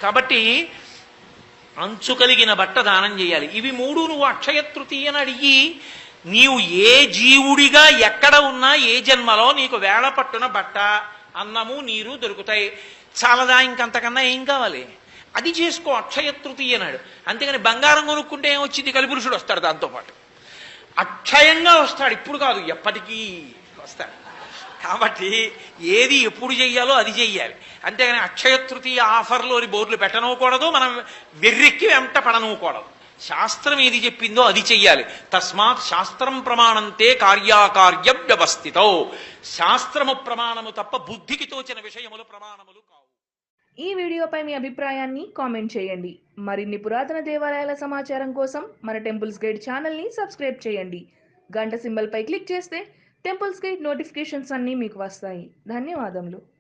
కాబట్టి అంచు కలిగిన బట్ట దానం చేయాలి. ఇవి మూడు నువ్వు అక్షయ తృతీయని అడిగి, నీవు ఏ జీవుడిగా ఎక్కడ ఉన్నా ఏ జన్మలో నీకు వేళ పట్టున బట్ట, అన్నము నీరు దొరుకుతాయి. చాలదా? ఇంకంతకన్నా ఏం కావాలి? అది చేసుకో అక్షయ తృతీయ నాడు. అంతేగాని బంగారం కొనుక్కుంటే ఏమొచ్చింది? కలిపురుషుడు వస్తాడు దాంతోపాటు. అక్షయంగా వస్తాడు, ఇప్పుడు కాదు ఎప్పటికీ వస్తాడు. కాబట్టి ఏది ఎప్పుడు చెయ్యాలో అది చెయ్యాలి. అంతేగాని అక్షయ తృతీయ ఆఫర్లోని బోర్డులు పెట్టనూకూడదు, మనం వెర్రెక్కి వెంట పడనూకూడదు. శాస్త్రం ఏది చెప్పిందో అది చెయ్యాలి. తస్మాత్ శాస్త్రం ప్రమాణంతే కార్యాకార్య వ్యవస్థితో. శాస్త్రము ప్రమాణము తప్ప బుద్ధికి తోచిన విషయములు ప్రమాణములు కావు. ఈ వీడియోపై మీ అభిప్రాయాన్ని కామెంట్ చేయండి. మరిన్ని పురాతన దేవాలయాల సమాచారం కోసం మన టెంపుల్స్ గైడ్ ఛానల్ని సబ్స్క్రైబ్ చేయండి. గంట సింబల్పై క్లిక్ చేస్తే టెంపుల్స్ గైడ్ నోటిఫికేషన్స్ అన్నీ మీకు వస్తాయి. ధన్యవాదములు.